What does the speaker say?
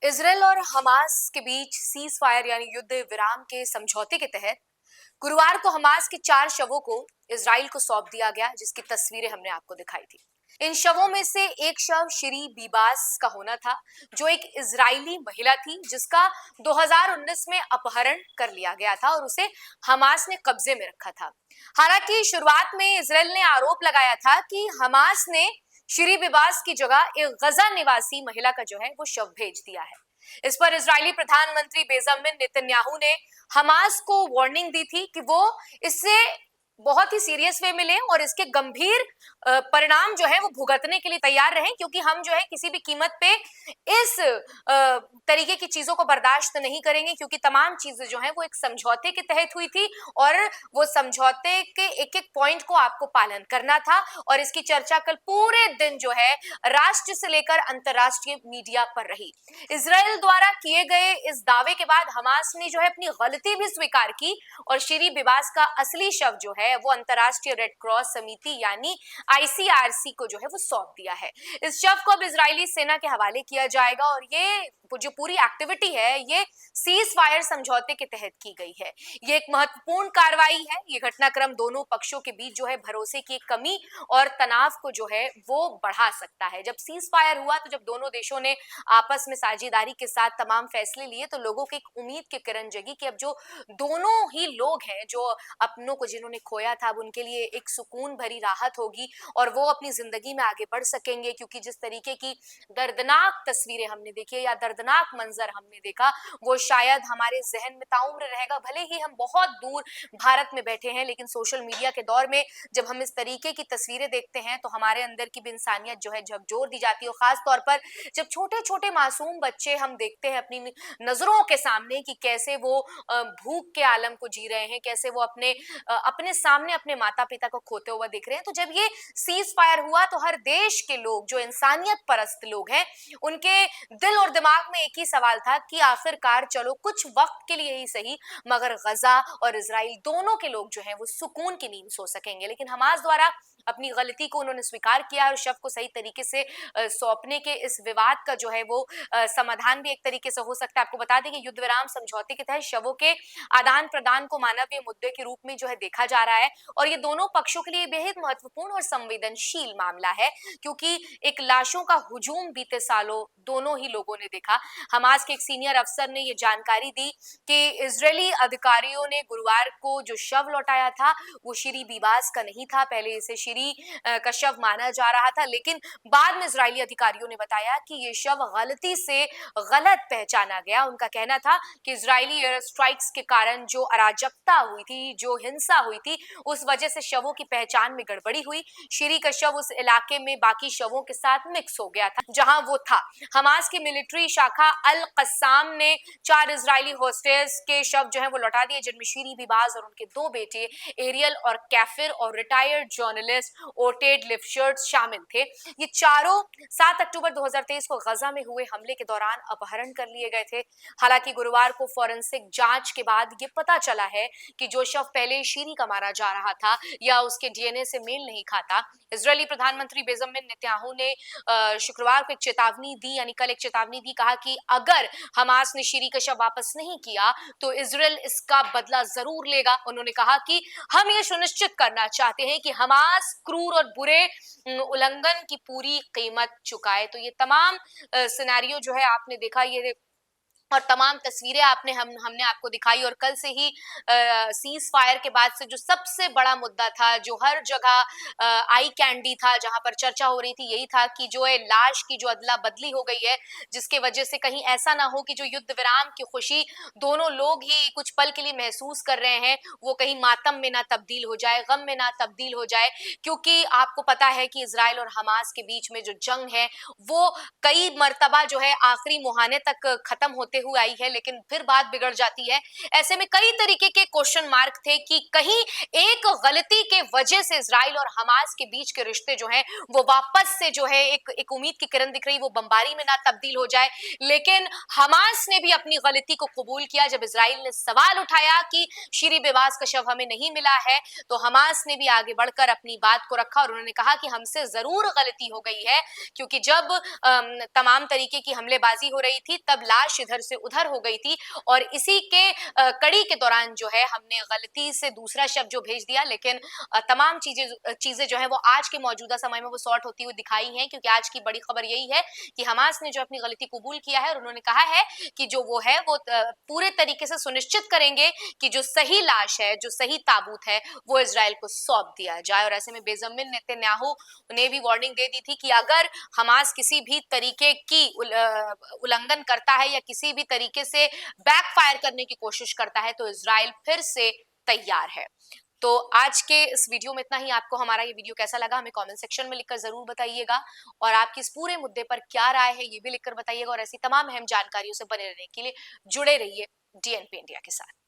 Israel और Hamas के बीच cease fire यानी युद्ध विराम के समझौते के तहत गुरुवार को हमास के 4 शवों को इजराइल को सौंप दिया गया, जिसकी तस्वीरें हमने आपको दिखाई थी। इन शवों में से एक शव श्री बीबास का होना था, जो एक इजरायली महिला थी जिसका 2019 में अपहरण कर लिया गया था और उसे हमास ने कब्जे में रखा था। हालांकि शुरुआत में इजराइल ने आरोप लगाया था कि हमास ने श्री बिबास की जगह एक गजा निवासी महिला का जो है वो शव भेज दिया है। इस पर इजरायली प्रधानमंत्री बेंजामिन नेतन्याहू ने हमास को वार्निंग दी थी कि वो इससे बहुत ही सीरियस वे में लें और इसके गंभीर परिणाम जो है वो भुगतने के लिए तैयार रहें, क्योंकि हम जो है किसी भी कीमत पे इस तरीके की चीजों को बर्दाश्त नहीं करेंगे, क्योंकि तमाम चीजें जो है वो एक समझौते के तहत हुई थी और वो समझौते के एक एक पॉइंट को आपको पालन करना था। और इसकी चर्चा कल पूरे दिन जो है राष्ट्र से लेकर अंतरराष्ट्रीय मीडिया पर रही। इजराइल द्वारा किए गए इस दावे के बाद हमास ने जो है अपनी गलती भी स्वीकार की और श्री बिबास का असली शव जो है वो अंतरराष्ट्रीय रेड क्रॉस समिति यानी आईसीआरसी को जो है वो सौंप दिया है। इस शव को अब इजरायली सेना के हवाले किया जाएगा और ये जो पूरी एक्टिविटी है ये सीज फायर समझौते के तहत की गई है। ये एक महत्वपूर्ण कार्रवाई है। ये घटनाक्रम दोनों पक्षों के बीच जो है भरोसे की कमी और तनाव को जो है वो बढ़ा सकता है। जब सीज फायर हुआ तो जब दोनों देशों ने आपस में साझेदारी के साथ तमाम फैसले लिए तो लोगों की एक उम्मीद की किरण जगी कि अब जो दोनों ही लोग हैं जो अपनों को जिन्होंने खोया था, अब उनके लिए एक सुकून भरी राहत होगी और वो अपनी जिंदगी में आगे बढ़ सकेंगे। क्योंकि जिस तरीके की दर्दनाक तस्वीरें हमने देखी या दर्दनाक मंजर हमने देखा वो शायद हमारे जहन में ताउम्र रहेगा। भले ही हम बहुत दूर भारत में बैठे हैं, लेकिन सोशल मीडिया के दौर में जब हम इस तरीके की तस्वीरें देखते हैं तो हमारे अंदर की भी इंसानियत जो है झकझोर दी जाती है। और खास तौर पर जब छोटे छोटे मासूम बच्चे हम देखते हैं अपनी नजरों के सामने कि कैसे वो भूख के आलम को जी रहे हैं, कैसे वो अपने सामने अपने माता पिता को खोते हुए दिख रहे हैं। तो जब ये सीज फायर हुआ तो हर देश के लोग जो इंसानियत परस्त लोग हैं उनके दिल और दिमाग में एक ही सवाल था कि आखिरकार चलो कुछ वक्त के लिए ही सही मगर गजा और इजराइल दोनों के लोग जो हैं वो सुकून की नींद सो सकेंगे। लेकिन हमास द्वारा अपनी गलती को उन्होंने स्वीकार किया और शव को सही तरीके से सौंपने के इस विवाद का जो है वो समाधान भी एक तरीके से हो सकता है। आपको बता दें कि युद्ध विराम समझौते के तहत शवों के आदान प्रदान को मानवीय मुद्दे के रूप में जो है देखा जा रहा है और ये दोनों पक्षों के लिए बेहद महत्वपूर्ण और संवेदनशील मामला है, क्योंकि एक लाशों का हुजूम बीते सालों दोनों ही लोगों ने देखा। हमास के एक सीनियर अफसर ने ये जानकारी दी कि इजरायली अधिकारियों ने गुरुवार को जो शव लौटाया था वो श्री बीबास का नहीं था। पहले इसे श्री का शव माना जा रहा था, लेकिन बाद में इजरायली अधिकारियों ने बताया कि ये शव गलती से गलत पहचाना गया। उनका कहना था कि इजरायली एयर स्ट्राइक्स के कारण जो अराजकता हुई थी, जो हिंसा हुई थी, उस वजह से शवों की पहचान में गड़बड़ी हुई। श्री का शव उस इलाके में बाकी शवों के साथ मिक्स हो गया था जहां वो था। हमास की मिलिट्री शाखा अल कस्साम ने 4 इजरायली होस्टेस के शव जो है वो लौटा दिए, जिनमें श्री बिबाज और उनके 2 बेटे एरियल और कैफिर और रिटायर्ड जर्नलिस्ट ओटेड लिफ्शर्ट शामिल थे। ये चारों 7 अक्टूबर 2023 को गजा में हुए हमले के दौरान अपहरण कर लिए गए थे। हालांकि गुरुवार को फॉरेंसिक जांच के बाद ये पता चला है कि जो शव पहले शीरी का माना जा रहा था या उसके डीएनए से मेल नहीं खाता। इजरायली प्रधानमंत्री बेंजामिन नेतन्याहू ने शुक्रवार को एक चेतावनी दी, यानी कल एक चेतावनी दी। कहा कि अगर हमास ने शीरी का शव वापस नहीं किया तो इजराइल इसका बदला जरूर लेगा। उन्होंने कहा कि हम ये सुनिश्चित करना चाहते हैं कि हमास क्रूर और बुरे उल्लंघन की पूरी कीमत चुकाए। तो ये तमाम सिनेरियो जो है आपने देखा, ये और तमाम तस्वीरें हमने आपको दिखाई। और कल से ही सीज फायर के बाद से जो सबसे बड़ा मुद्दा था, जो हर जगह आई कैंडी था, जहां पर चर्चा हो रही थी, यही था कि जो है लाश की जो अदला बदली हो गई है, जिसके वजह से कहीं ऐसा ना हो कि जो युद्ध विराम की खुशी दोनों लोग ही कुछ पल के लिए महसूस कर रहे हैं वो कहीं मातम में ना तब्दील हो जाए, गम में ना तब्दील हो जाए। क्योंकि आपको पता है कि इजराइल और हमास के बीच में जो जंग है वो कई मर्तबा जो है आखिरी मुहाने तक खत्म होते करते हुए आई है, लेकिन फिर बात बिगड़ जाती है। ऐसे में कई तरीके के क्वेश्चन मार्क थे कि कहीं एक गलती के वजह से इजराइल और हमास के बीच के रिश्ते जो हैं वो वापस से जो है एक उम्मीद की किरण दिख रही, वो बमबारी में ना तब्दील हो जाए। लेकिन हमास ने भी अपनी गलती को कबूल किया। जब इजराइल ने सवाल उठाया कि शीरी बेवास का शव हमें नहीं मिला है, तो हमास ने भी आगे बढ़कर अपनी बात को रखा और उन्होंने कहा कि हमसे जरूर गलती हो गई है, क्योंकि जब तमाम तरीके की हमलेबाजी हो रही थी तब लाश इधर से उधर हो गई थी और इसी के कड़ी के दौरान जो है हमने गलती से दूसरा शव जो भेज दिया। लेकिन तमाम चीजें जो है वो आज के मौजूदा समय में वो सॉर्ट होती हुई दिखाई हैं, क्योंकि आज की बड़ी खबर यही है कि हमास ने जो अपनी गलती कबूल किया है और उन्होंने कहा है कि जो वो है वो पूरे तरीके से सुनिश्चित करेंगे कि जो सही लाश है, जो सही ताबूत है, वो इजराइल को सौंप दिया जाए। और ऐसे में बेंजामिन नेतन्याहू ने भी वार्निंग दे दी थी कि अगर हमास किसी भी तरीके की उल्लंघन करता है या किसी भी तरीके से बैकफायर करने की कोशिश करता है, तो इजराइल फिर से तैयार है। तो आज के इस वीडियो में इतना ही। आपको हमारा ये वीडियो कैसा लगा हमें कमेंट सेक्शन में लिखकर जरूर बताइएगा, और आपकी इस पूरे मुद्दे पर क्या राय है ये भी लिखकर बताइएगा। और ऐसी तमाम अहम जानकारियों से बने रहने के लिए जुड़े रहिए डीएनपी इंडिया के साथ।